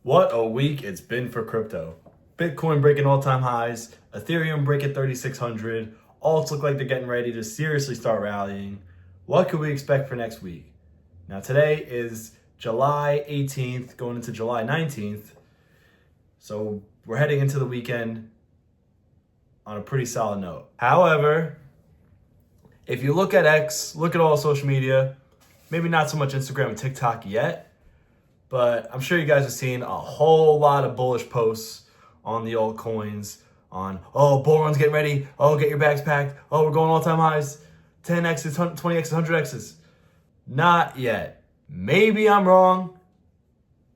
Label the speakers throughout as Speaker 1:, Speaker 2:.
Speaker 1: What a week it's been for crypto. Bitcoin breaking all-time highs, Ethereum breaking 3,600. Alts look like they're getting ready to seriously start rallying. What could we expect for next week? Now today is July 18th, going into July 19th. So we're heading into the weekend on a pretty solid note. However, if you look at X, look at all social media, maybe not so much Instagram and TikTok yet, but I'm sure you guys have seen a whole lot of bullish posts on the altcoins on, oh, bull run's getting ready. Oh, get your bags packed. Oh, we're going all-time highs. 10X's, 20X's, 100X's. Not yet. Maybe I'm wrong.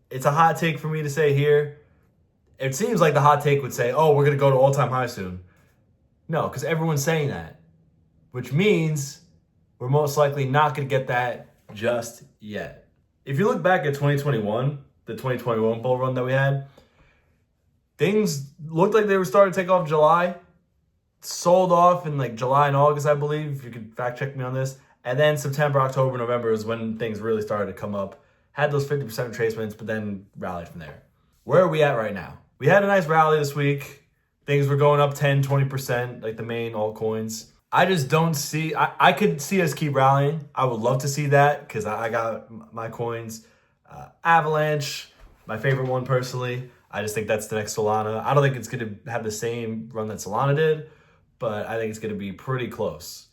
Speaker 1: It's a hot take for me to say here. It seems like the hot take would say, oh, we're going to go to all-time high soon. No, because everyone's saying that, which means we're most likely not going to get that just yet. If you look back at 2021, the 2021 bull run that we had, things looked like they were starting to take off July, sold off in like July and August, I believe, if you could fact check me on this. And then September, October, November is when things really started to come up. Had those 50% retracements, but then rallied from there. Where are we at right now? We had a nice rally this week. Things were going up 10, 20%, like the main altcoins. I just don't see, I could see us keep rallying. I would love to see that because I got my coins. Avalanche, my favorite one personally. I just think that's the next Solana. I don't think it's going to have the same run that Solana did, but I think it's going to be pretty close.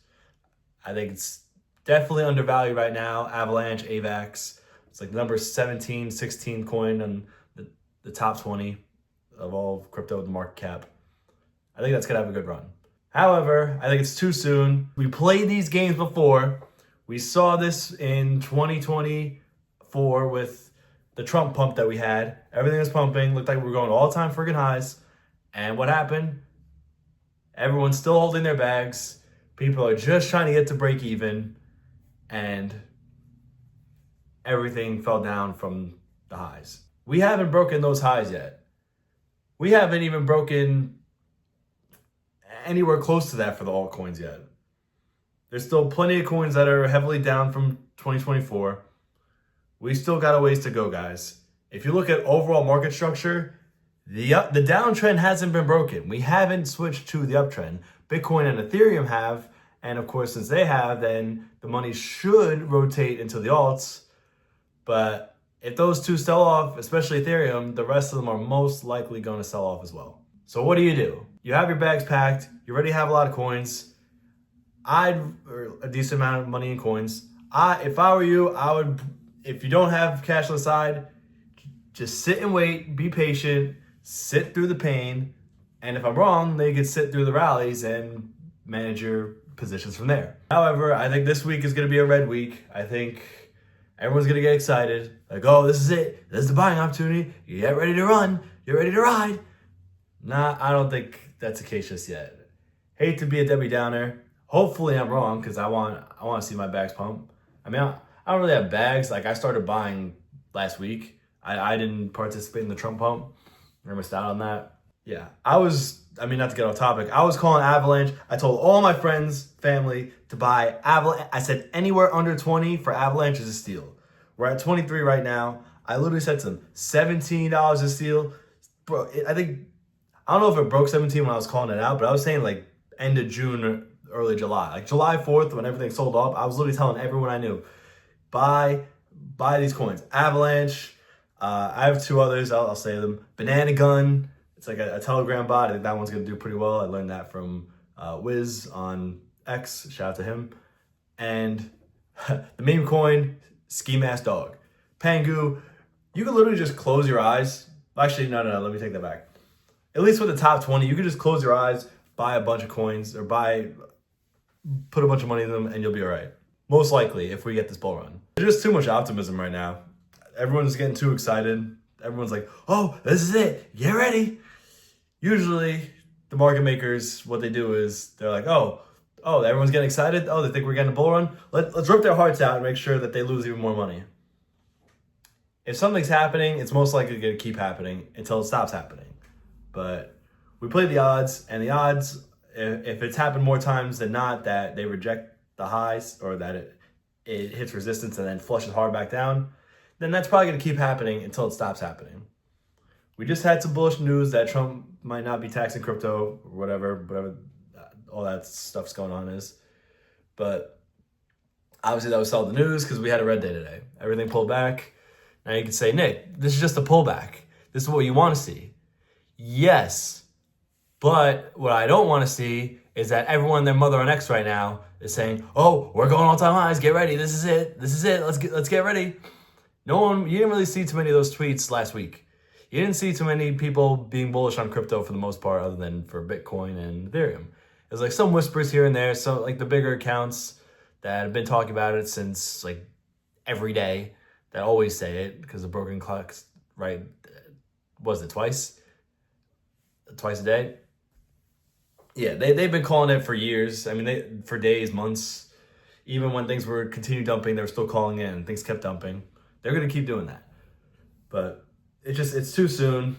Speaker 1: I think it's definitely undervalued right now. Avalanche, AVAX. It's like number 17, 16 coin on the top 20 of all crypto with the market cap. I think that's going to have a good run. However, I think it's too soon. We played these games before. We saw this in 2024 with the Trump pump that we had. Everything was pumping. Looked like we were going all-time friggin' highs. And what happened? Everyone's still holding their bags. People are just trying to get to break even. And everything fell down from the highs. We haven't broken those highs yet. We haven't even broken anywhere close to that for the altcoins yet. There's still plenty of coins that are heavily down from 2024. We still got a ways to go, guys. If you look at overall market structure, the downtrend hasn't been broken. We haven't switched to the uptrend. Bitcoin and Ethereum have, and of course, since they have, then the money should rotate into the alts. But if those two sell off, especially Ethereum, the rest of them are most likely going to sell off as well. So what do? You have your bags packed. You already have a lot of coins. Or a decent amount of money in coins. If I were you, I would, if you don't have cash on the side, just sit and wait, be patient, sit through the pain. And if I'm wrong, then you can sit through the rallies and manage your positions from there. However, I think this week is going to be a red week. I think everyone's going to get excited. Like, oh, this is it. This is the buying opportunity. You get ready to run. You're ready to ride. Nah, I don't think that's the case just yet. Hate to be a Debbie Downer. Hopefully I'm wrong because I want to see my bags pump. I mean, I don't really have bags. Like I started buying last week. I didn't participate in the Trump pump. I missed out on that. Yeah, not to get off topic. I was calling Avalanche. I told all my friends, family to buy Avalanche. I said anywhere under 20 for Avalanche is a steal. We're at 23 right now. I literally said to them, $17 a steal. Bro, I don't know if it broke 17 when I was calling it out, but I was saying like end of June or early July. Like July 4th when everything sold off, I was literally telling everyone I knew, buy these coins. Avalanche, I have two others, I'll say them. Banana Gun, it's like a Telegram bot. I think that one's going to do pretty well. I learned that from Wiz on X, shout out to him. And the meme coin, Ski Mask Dog. Pangu, you can literally just close your eyes. Actually, no, let me take that back. At least with the top 20, you can just close your eyes, buy a bunch of coins, or put a bunch of money in them, and you'll be all right. Most likely, if we get this bull run. There's just too much optimism right now. Everyone's getting too excited. Everyone's like, oh, this is it. Get ready. Usually, the market makers, what they do is they're like, oh, everyone's getting excited. Oh, they think we're getting a bull run. Let's rip their hearts out and make sure that they lose even more money. If something's happening, it's most likely going to keep happening until it stops happening. But we play the odds, and the odds, if it's happened more times than not that they reject the highs or that it hits resistance and then flushes hard back down, then that's probably going to keep happening until it stops happening. We just had some bullish news that Trump might not be taxing crypto or whatever all that stuff's going on is. But obviously that was all the news because we had a red day today. Everything pulled back. Now you can say, Nick, this is just a pullback. This is what you want to see. Yes, but what I don't want to see is that everyone and their mother on X right now is saying, "Oh, we're going all-time highs. Get ready. This is it. This is it. Let's get ready." You didn't really see too many of those tweets last week. You didn't see too many people being bullish on crypto for the most part, other than for Bitcoin and Ethereum. There's like some whispers here and there. So like the bigger accounts that have been talking about it since like every day, that always say it because the broken clocks, right? Was it twice a day? Yeah, they've been calling it for years. I mean, for days, months. Even when things were continue dumping, they were still calling in. Things kept dumping. They're going to keep doing that. But it's too soon.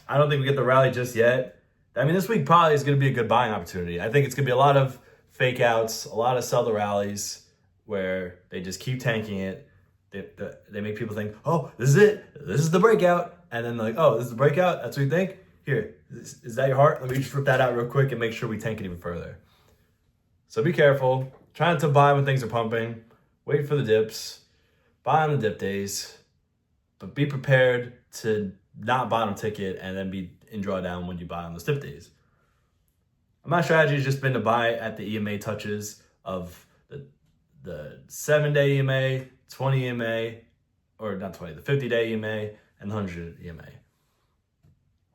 Speaker 1: I don't think we get the rally just yet. I mean, this week probably is going to be a good buying opportunity. I think it's going to be a lot of fake outs, a lot of sell the rallies where they just keep tanking it. They make people think, oh, this is it. This is the breakout. And then like, oh, this is the breakout. That's what you think? Here, is that your heart? Let me just rip that out real quick and make sure we tank it even further. So be careful. Try not to buy when things are pumping. Wait for the dips. Buy on the dip days. But be prepared to not bottom ticket and then be in drawdown when you buy on those dip days. My strategy has just been to buy at the EMA touches of the 7-day EMA, 20 EMA, or not 20, the 50-day EMA, and the 100 EMA.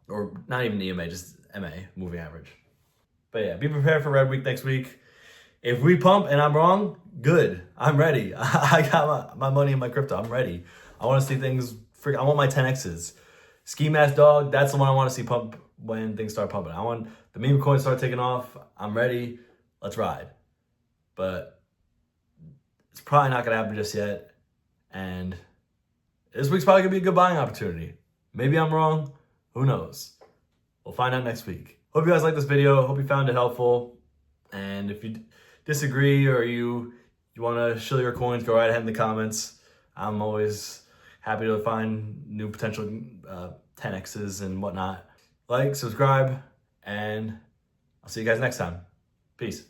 Speaker 1: Or not even EMA, just MA, moving average. But yeah, be prepared for Red Week next week. If we pump and I'm wrong, good. I'm ready. I got my money in my crypto. I'm ready. I want to see things. I want my 10Xs. Ski Mask Dog, that's the one I want to see pump when things start pumping. I want the meme coins start taking off. I'm ready. Let's ride. But it's probably not going to happen just yet. And this week's probably going to be a good buying opportunity. Maybe I'm wrong. Who knows? We'll find out next week. Hope you guys liked this video. Hope you found it helpful. And if you disagree or you want to shill your coins, go right ahead in the comments. I'm always happy to find new potential 10Xs and whatnot. Like, subscribe, and I'll see you guys next time. Peace.